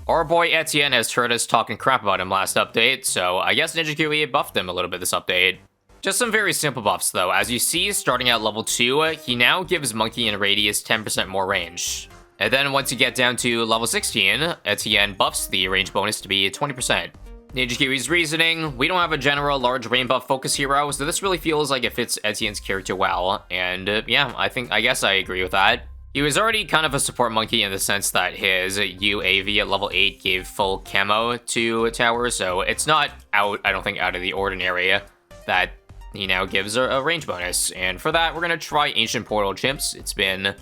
Our boy Etienne has heard us talking crap about him last update, so I guess Ninja Kiwi buffed him a little bit this update. Just some very simple buffs though. As you see, starting at level 2, he now gives Monkey and Radius 10% more range. And then once you get down to level 16, Etienne buffs the range bonus to be 20%. Ninja Kiwi's reasoning: we don't have a general large range buff focus hero, so this really feels like it fits Etienne's character well. And yeah, I guess I agree with that. He was already kind of a support monkey in the sense that his UAV at level 8 gave full camo to Tower, so it's not out, I don't think, out of the ordinary that he now gives a range bonus. And for that, we're gonna try Ancient Portal Chimps. It's been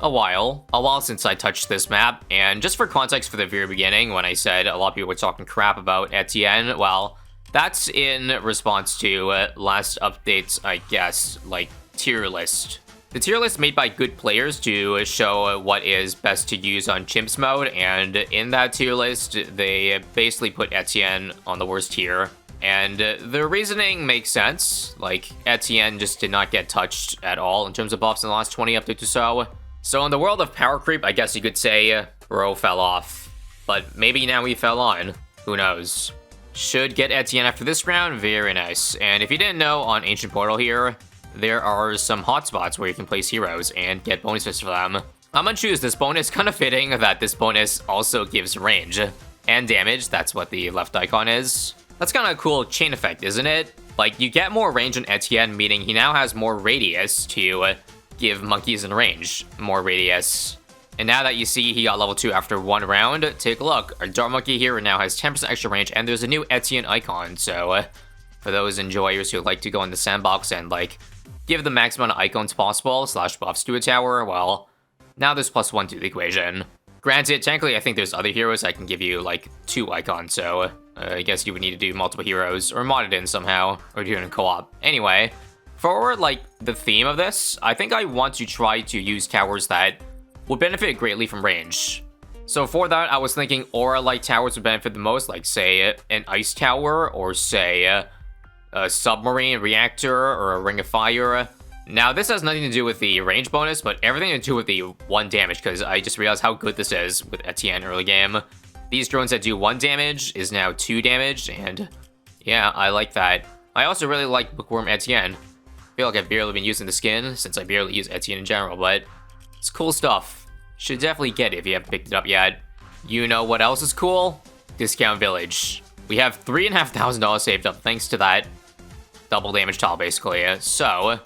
a while since I touched this map, and just for context for the very beginning, when I said a lot of people were talking crap about Etienne, well, that's in response to last update's, I guess, like, tier list. The tier list made by good players to show what is best to use on Chimps mode, and in that tier list, they basically put Etienne on the worst tier. And the reasoning makes sense. Like, Etienne just did not get touched at all in terms of buffs in the last 20 updates or so. So in the world of power creep, I guess you could say Bro fell off. But maybe now he fell on. Who knows? Should get Etienne after this round. Very nice. And if you didn't know, on Ancient Portal here, there are some hotspots where you can place heroes and get bonuses for them. I'm gonna choose this bonus, kind of fitting that this bonus also gives range and damage. That's what the left icon is. That's kind of a cool chain effect, isn't it? Like, you get more range on Etienne, meaning he now has more radius to give monkeys in range more radius. And now that you see he got level 2 after 1 round, take a look. Our Dart Monkey here now has 10% extra range, and there's a new Etienne icon. So for those enjoyers who like to go in the sandbox and like give the max amount of icons possible / buffs to a tower, well, now there's +1 to the equation. Granted, technically I think there's other heroes that can give you like 2 icons, so I guess you would need to do multiple heroes or mod it in somehow, or do it in co-op. Anyway, for like the theme of this, I think I want to try to use towers that would benefit greatly from range. So for that, I was thinking aura-like towers would benefit the most, like say an ice tower, or say a submarine reactor, or a ring of fire. Now this has nothing to do with the range bonus, but everything to do with the 1 damage, because I just realized how good this is with Etienne early game. These drones that do 1 damage is now 2 damage, and yeah, I like that. I also really like Bookworm Etienne. I feel like I've barely been using the skin, since I barely use Etienne in general, but it's cool stuff. Should definitely get it if you haven't picked it up yet. You know what else is cool? Discount Village. We have $3,500 saved up thanks to that double damage tile, basically. So,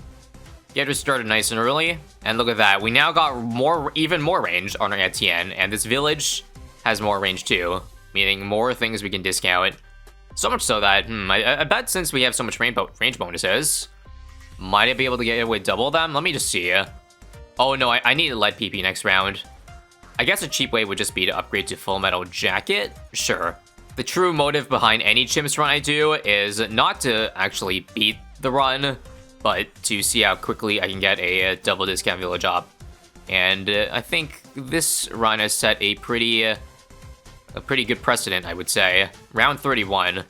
get us started nice and early, and look at that. We now got even more range on our Etienne, and this village has more range too, meaning more things we can discount. So much so that, I bet since we have so much range bonuses, might I be able to get away double them? Let me just see. Oh no, I need a lead PP next round. I guess a cheap way would just be to upgrade to Full Metal Jacket? Sure. The true motive behind any Chimps run I do is not to actually beat the run, but to see how quickly I can get a double discount village up. And I think this run has set a pretty good precedent, I would say. Round 31,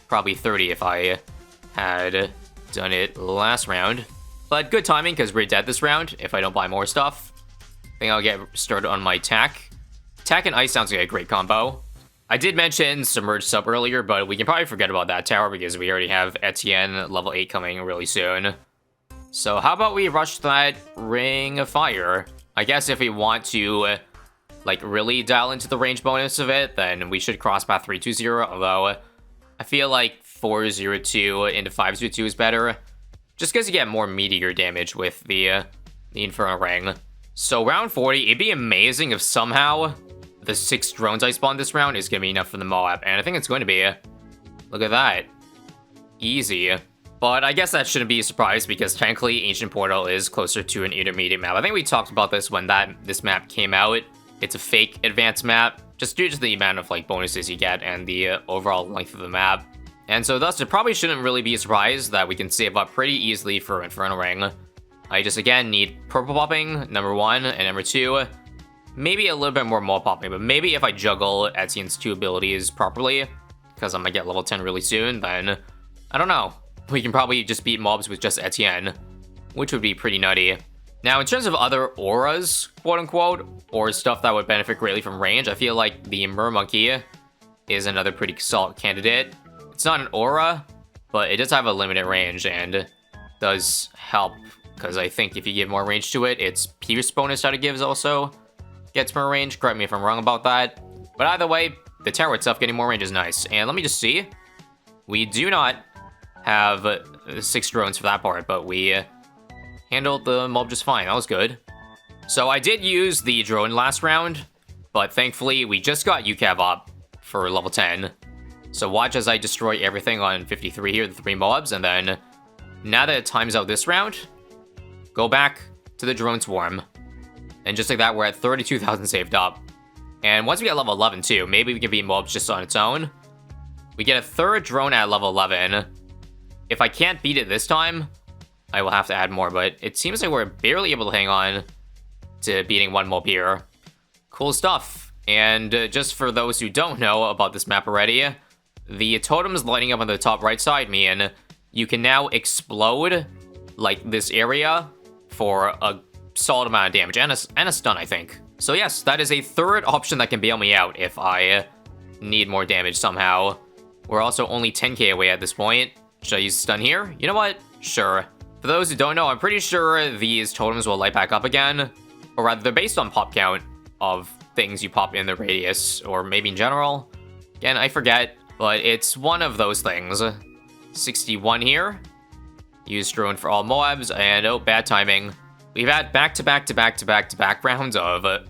probably 30 if I had done it last round. But good timing, because we're dead this round if I don't buy more stuff. I think I'll get started on my tack. Tack and ice sounds like a great combo. I did mention Submerged Sub earlier, but we can probably forget about that tower because we already have Etienne level 8 coming really soon. So how about we rush that Ring of Fire? I guess if we want to like really dial into the range bonus of it, then we should cross path 320, although I feel like 402 into 502 is better, just because you get more meteor damage with the Inferno Ring. So round 40, it'd be amazing if somehow the 6 drones I spawned this round is going to be enough for the Moab, and I think it's going to be. Look at that. Easy. But I guess that shouldn't be a surprise, because technically Ancient Portal is closer to an intermediate map. I think we talked about this when this map came out. It's a fake advanced map, just due to the amount of like bonuses you get and the overall length of the map. And so thus, it probably shouldn't really be a surprise that we can save up pretty easily for Inferno Ring. I just, again, need purple popping, number 1, and number 2, maybe a little bit more mole popping, but maybe if I juggle Etienne's 2 abilities properly, because I'm gonna get level 10 really soon, then, I don't know. We can probably just beat mobs with just Etienne, which would be pretty nutty. Now, in terms of other auras, quote-unquote, or stuff that would benefit greatly from range, I feel like the Mermonkey is another pretty solid candidate. It's not an aura, but it does have a limited range and does help, because I think if you give more range to it, its Pierce bonus that it gives also gets more range. Correct me if I'm wrong about that. But either way, the tower itself getting more range is nice. And let me just see. We do not have 6 drones for that part, but we handled the mob just fine. That was good. So I did use the drone last round, but thankfully we just got UCAV up for level 10. So watch as I destroy everything on 53 here, the 3 mobs, and then now that it times out this round, go back to the drone swarm. And just like that, we're at 32,000 saved up. And once we get level 11 too, maybe we can beat mobs just on its own. We get a 3rd drone at level 11. If I can't beat it this time, I will have to add more, but it seems like we're barely able to hang on to beating 1 mob here. Cool stuff. And just for those who don't know about this map already, the totems lighting up on the top right side mean you can now explode like this area for a solid amount of damage and a stun, I think. So yes, that is a 3rd option that can bail me out if I need more damage somehow. We're also only 10k away at this point. Should I use stun here? You know what? Sure. For those who don't know, I'm pretty sure these totems will light back up again. Or rather, they're based on pop count of things you pop in the radius, or maybe in general. Again, I forget, but it's one of those things. 61 here. Use drone for all Moabs, and oh, bad timing. We've had back-to-back rounds of,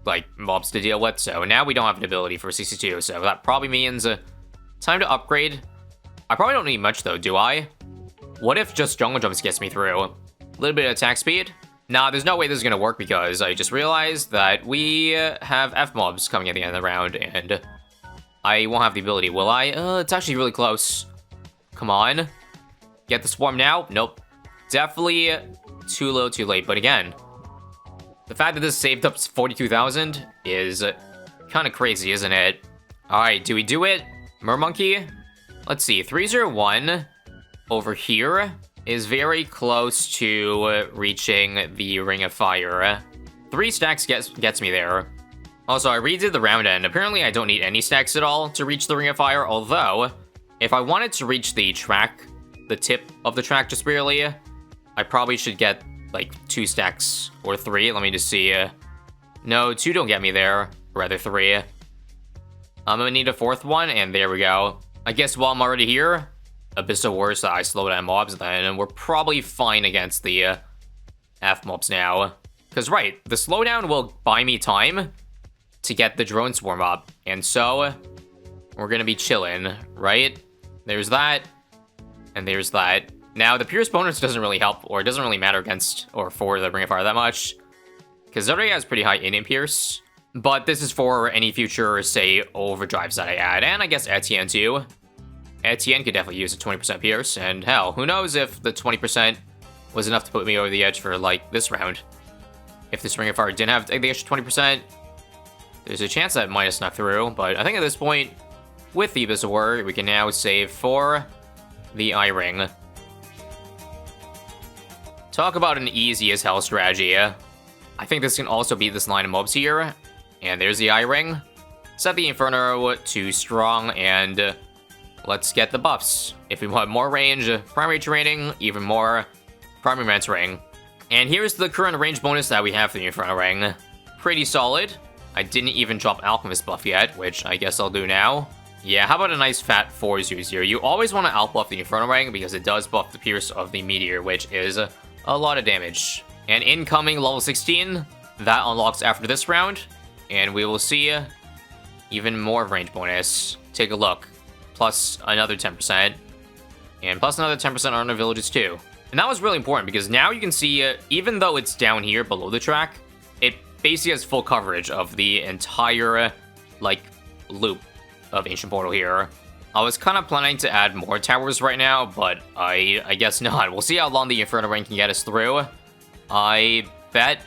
like, mobs to deal with, so now we don't have an ability for 62, so that probably means time to upgrade. I probably don't need much, though, do I? What if just jungle jumps gets me through? A little bit of attack speed? Nah, there's no way this is gonna work because I just realized that we have F-mobs coming at the end of the round, and I won't have the ability, will I? It's actually really close. Come on. Get the swarm now? Nope. Definitely too low, too late, but again, the fact that this saved up 42,000 is kind of crazy, isn't it? Alright, do we do it? Mermonkey? Let's see, 301 over here is very close to reaching the Ring of Fire. 3 stacks gets me there. Also, I redid the round end. Apparently, I don't need any stacks at all to reach the Ring of Fire, although, if I wanted to reach the track, the tip of the track just barely, I probably should get, like, 2 stacks or 3. Let me just see. No, 2 don't get me there. Rather, 3. I'm gonna need a 4th one, and there we go. I guess while I'm already here, Abyssal worse that I slow down mobs then, and we're probably fine against the F-mobs now. Because, right, the slowdown will buy me time to get the drone swarm up, and so we're gonna be chillin', right? There's that, and there's that. Now, the Pierce bonus doesn't really help, or it doesn't really matter against or for the Ring of Fire that much, because it already has pretty high in Pierce, but this is for any future, say, overdrives that I add, and I guess Etienne too. Etienne could definitely use a 20% Pierce, and hell, who knows if the 20% was enough to put me over the edge for, like, this round. If this Ring of Fire didn't have the extra 20%, there's a chance that it might have snuck through, but I think at this point, with the Abyssal Warrior, we can now save for the I-Ring. Talk about an easy as hell strategy. I think this can also beat this line of mobs here, and there's the I-Ring. Set the Inferno to strong, and let's get the buffs. If we want more range, primary training, even more primary mentoring. And here's the current range bonus that we have for the Inferno Ring. Pretty solid. I didn't even drop Alchemist buff yet, which I guess I'll do now. Yeah, how about a nice fat 4-0 here? You always want to outbuff the Inferno Ring because it does buff the Pierce of the Meteor, which is a lot of damage. And incoming level 16, that unlocks after this round, and we will see even more range bonus. Take a look. Plus another 10%, and plus another 10% on our villages too. And that was really important because now you can see, even though it's down here below the track, it basically has full coverage of the entire, like, loop of Ancient Portal here. I was kind of planning to add more towers right now, but I guess not. We'll see how long the Inferno Ring can get us through. I bet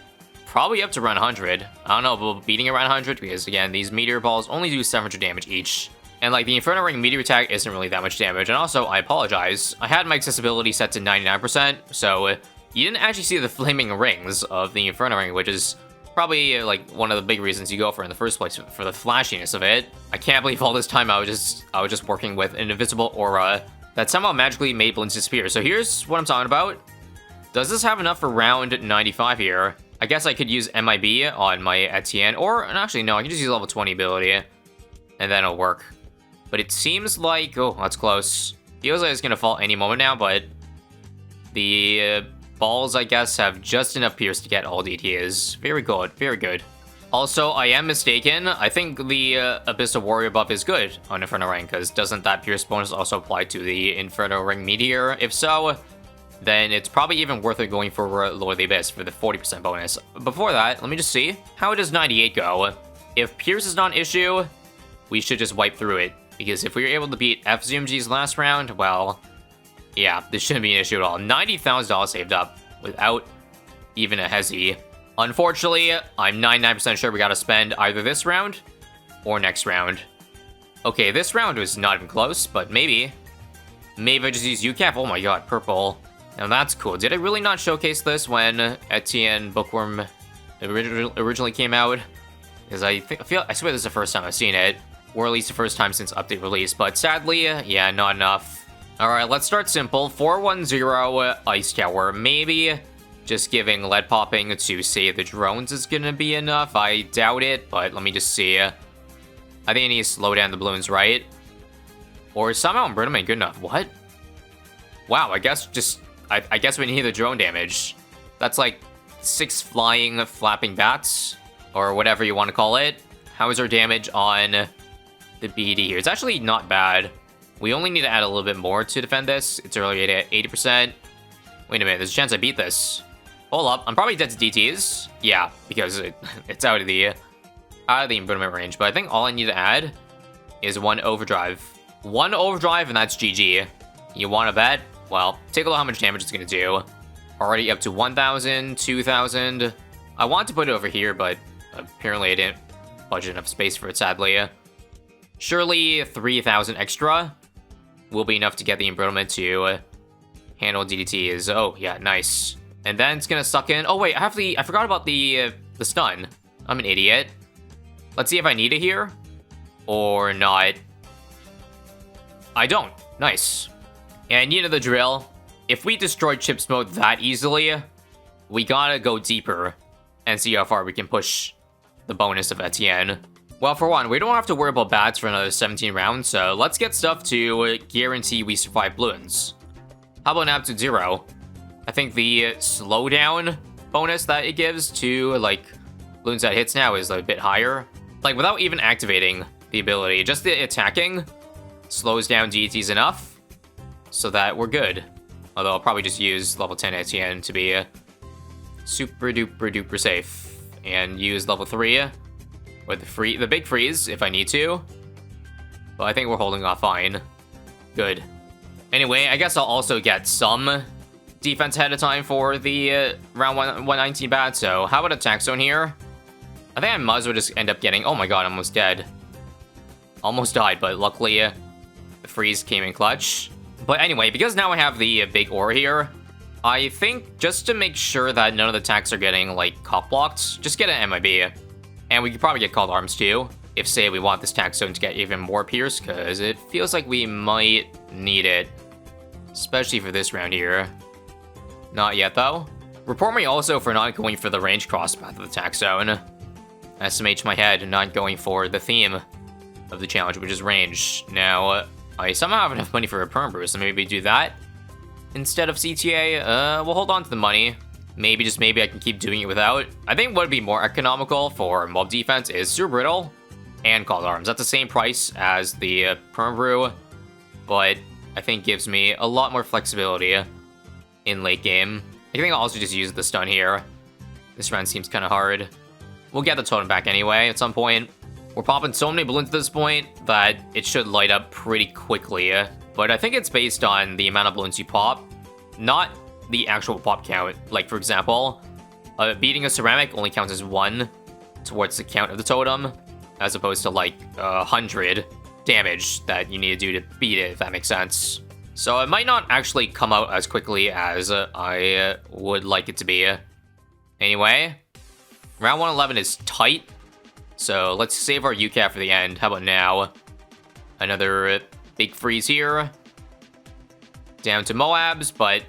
probably up to around 100. I don't know about beating around 100 because, again, these meteor balls only do 700 damage each. And, like, the Inferno Ring meteor attack isn't really that much damage. And also, I apologize. I had my accessibility set to 99%, so you didn't actually see the flaming rings of the Inferno Ring, which is probably like one of the big reasons you go for in the first place, for the flashiness of it. I can't believe all this time I was just working with an invisible aura that somehow magically made Bloons disappear. So here's what I'm talking about. Does this have enough for round 95 here? I guess I could use MIB on my Etienne, or actually no, I can just use level 20 ability, and then it'll work. But it seems like, oh, that's close. Feels like it's gonna fall any moment now, but the balls, I guess, have just enough pierce to get all DTs. Very good, very good. Also, I am mistaken. I think the Abyssal Warrior buff is good on Inferno Ring, because doesn't that pierce bonus also apply to the Inferno Ring Meteor? If so, then it's probably even worth it going for Lord of the Abyss for the 40% bonus. Before that, let me just see. How does 98 go? If pierce is not an issue, we should just wipe through it. Because if we were able to beat FZMG's last round, well, yeah, this shouldn't be an issue at all. $90,000 saved up without even a hesi. Unfortunately, I'm 99% sure we gotta spend either this round or next round. Okay, this round was not even close, but maybe. Maybe I just use UCAP. Oh my god, purple. Now that's cool. Did I really not showcase this when Etienne Bookworm originally came out? Because I swear this is the first time I've seen it. Or at least the first time since update release. But sadly, yeah, not enough. Alright, let's start simple. 410 Ice Tower. Maybe just giving lead popping to save the drones is gonna be enough. I doubt it, but let me just see. I think I need to slow down the balloons, right? Or somehow Umberto ain't good enough. What? Wow, I guess we need the drone damage. That's like 6 flying, flapping bats, or whatever you want to call it. How is our damage on the BD here? It's actually not bad. We only need to add a little bit more to defend this. It's already at 80%. Wait a minute, there's a chance I beat this. Hold up, I'm probably dead to DTs. Yeah, because it's out of the improvement range. But I think all I need to add is 1 overdrive. 1 overdrive, and that's GG. You want to bet? Well, take a look how much damage it's going to do. Already up to 1,000, 2,000. I want to put it over here, but apparently I didn't budget enough space for it, sadly. Surely 3,000 extra will be enough to get the embrittlement to handle DDTs. Oh, yeah, nice. And then it's going to suck in... Oh, wait, I forgot about the stun. I'm an idiot. Let's see if I need it here. Or not. I don't. Nice. And you know the drill. If we destroy Chip's mode that easily, we gotta go deeper and see how far we can push the bonus of Etienne. Well, for one, we don't have to worry about bats for another 17 rounds, so let's get stuff to guarantee we survive Bloons. How about an absolute 0? I think the slowdown bonus that it gives to, like, Bloons that hits now is a bit higher. Like, without even activating the ability, just the attacking slows down DTs enough so that we're good. Although I'll probably just use level 10 Etienne to be super duper duper safe. And use level 3 with the big freeze if I need to. But I think we're holding off fine. Good. Anyway, I guess I'll also get some defense ahead of time for the round 119 bat. So how about attack zone here? I think I might as well just end up getting... Oh my god, I'm almost dead. Almost died, but luckily the freeze came in clutch. But anyway, because now I have the big aura here, I think just to make sure that none of the attacks are getting, like, cock-blocked, just get an MIB. And we could probably get called arms too, if, say, we want this attack zone to get even more pierce, because it feels like we might need it. Especially for this round here. Not yet, though. Report me also for not going for the range cross path of the attack zone. SMH my head, not going for the theme of the challenge, which is range. Now, I somehow have enough money for a perm brew, so maybe do that instead of CTA. We'll hold on to the money. Maybe, just maybe, I can keep doing it without. I think what would be more economical for mob defense is Super Brittle and Called Arms. That's the same price as the perm brew, but I think gives me a lot more flexibility in late game. I think I'll also just use the stun here. This round seems kind of hard. We'll get the totem back anyway at some point. We're popping so many balloons at this point that it should light up pretty quickly. But I think it's based on the amount of balloons you pop, not the actual pop count. Like, for example, beating a ceramic only counts as 1 towards the count of the totem, as opposed to, like, 100 damage that you need to do to beat it, if that makes sense. So it might not actually come out as quickly as I would like it to be. Anyway, round 111 is tight. So let's save our UCAT for the end. How about now? Another big freeze here. Down to Moabs, but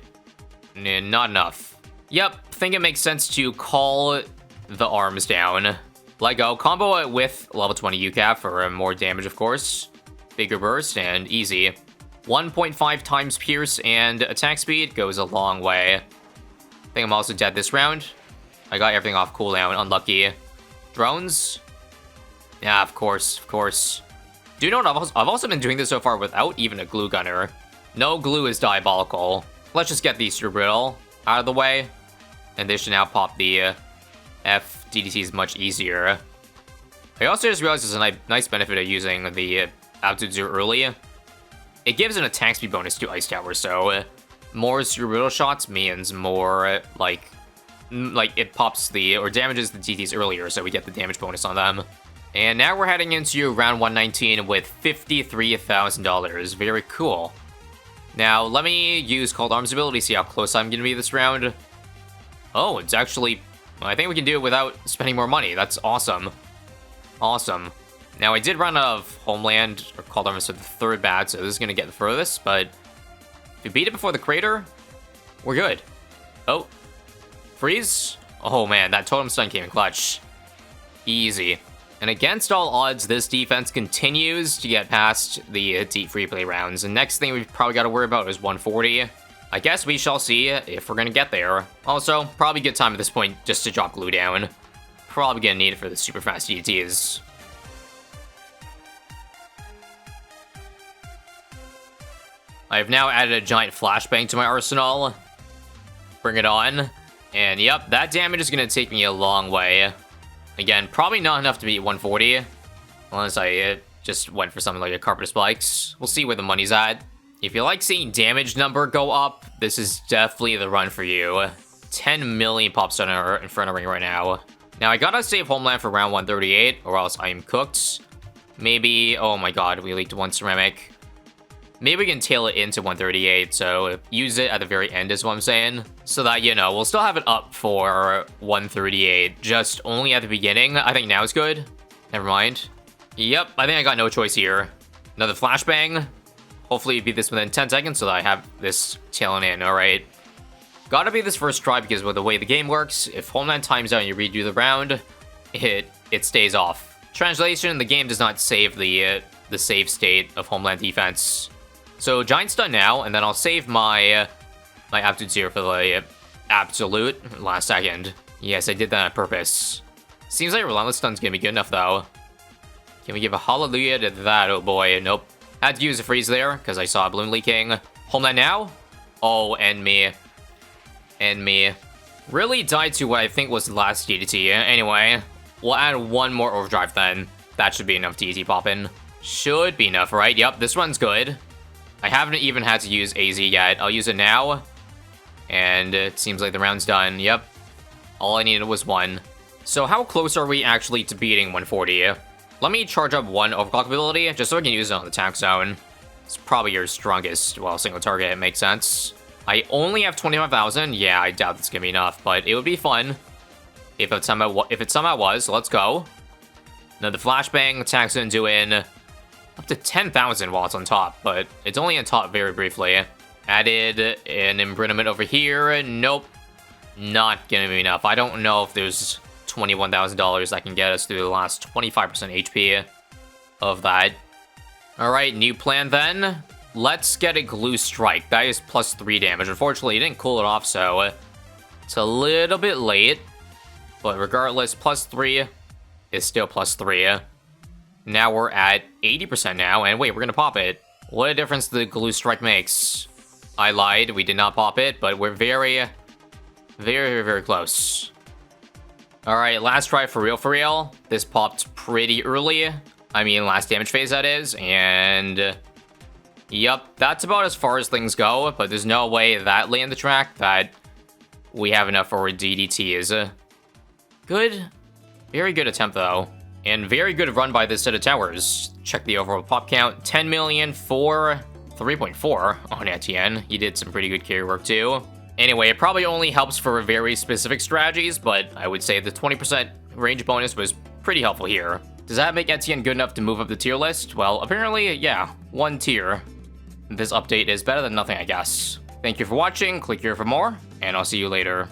not enough. Yep, think it makes sense to call the arms down. Let go. Combo it with level 20 UCAT for more damage, of course. Bigger burst and easy. 1.5 times pierce and attack speed goes a long way. I think I'm also dead this round. I got everything off cooldown. Unlucky. Drones? Yeah, of course, of course. Do you know what? I've also been doing this so far without even a glue gunner. No glue is diabolical. Let's just get these Cerebral out of the way. And they should now pop the FDDTs much easier. I also just realized there's a nice benefit of using the Altitude Zero early. It gives an attack speed bonus to Ice Tower, so more Cerebral shots means more, like it pops or damages the DTs earlier, so we get the damage bonus on them. And now we're heading into round 119 with $53,000. Very cool. Now, let me use Cold Arms ability, see how close I'm going to be this round. Oh, it's actually... I think we can do it without spending more money. That's awesome. Awesome. Now, I did run out of Homeland, or Cold Arms to the third bat, so this is going to get the furthest, but... if we beat it before the crater, we're good. Oh. Freeze? Oh man, that Totem Stun came in clutch. Easy. And against all odds, this defense continues to get past the deep free play rounds. And next thing we've probably got to worry about is 140. I guess we shall see if we're going to get there. Also, probably good time at this point just to drop glue down. Probably going to need it for the super fast DTs. I've now added a giant flashbang to my arsenal. Bring it on. And yep, that damage is going to take me a long way. Again, probably not enough to beat 140. Unless I just went for something like a Carpet of Spikes. We'll see where the money's at. If you like seeing damage number go up, this is definitely the run for you. 10 million pop stun in front of ring right now. Now, I gotta save Homeland for round 138, or else I am cooked. Maybe... oh my god, we leaked one ceramic. Maybe we can tail it into 138, so use it at the very end is what I'm saying. So that, you know, we'll still have it up for 138, just only at the beginning. I think now is good. Never mind. Yep, I think I got no choice here. Another flashbang. Hopefully beat this within 10 seconds so that I have this tailing in, alright. Gotta be this first try because with the way the game works, if Homeland times out and you redo the round, it stays off. Translation, the game does not save the save state of Homeland defense. So Giant Stun now, and then I'll save my Aptitude Zero for the absolute last second. Yes, I did that on purpose. Seems like Relentless Stun's gonna be good enough though. Can we give a hallelujah to that? Oh boy, nope. Had to use a freeze there, because I saw a balloon leaking. Homeland now? Oh, and me. And me. Really died to what I think was the last DDT. Anyway, we'll add one more overdrive then. That should be enough DDT poppin'. Should be enough, right? Yep, this one's good. I haven't even had to use AZ yet. I'll use it now. And it seems like the round's done. Yep. All I needed was one. So how close are we actually to beating 140? Let me charge up one overclock ability, just so I can use it on the attack zone. It's probably your strongest, well, single target, it makes sense. I only have 25,000. Yeah, I doubt that's gonna be enough, but it would be fun if it somehow was. Let's go. Another flashbang, attack zone doing up to 10,000 while it's on top, but it's only on top very briefly. Added an imprisonment over here. Nope. Not gonna be enough. I don't know if there's $21,000 that can get us through the last 25% HP of that. Alright, new plan then. Let's get a Glue Strike. That is plus 3 damage. Unfortunately, it didn't cool it off, so it's a little bit late. But regardless, plus 3 is still plus 3. Now we're at 80% now, and wait, we're gonna pop it. What a difference the Glue Strike makes. I lied, we did not pop it, but we're very, very, very close. Alright, last try for real. This popped pretty early. I mean, last damage phase, that is, and... Yep, that's about as far as things go, but there's no way that late in the track that we have enough for DDTs. Good. Very good attempt, though. And very good run by this set of towers. Check the overall pop count. 10 million for 3.4 on Etienne. He did some pretty good carry work too. Anyway, it probably only helps for very specific strategies, but I would say the 20% range bonus was pretty helpful here. Does that make Etienne good enough to move up the tier list? Well, apparently, yeah, 1 tier. This update is better than nothing, I guess. Thank you for watching, click here for more, and I'll see you later.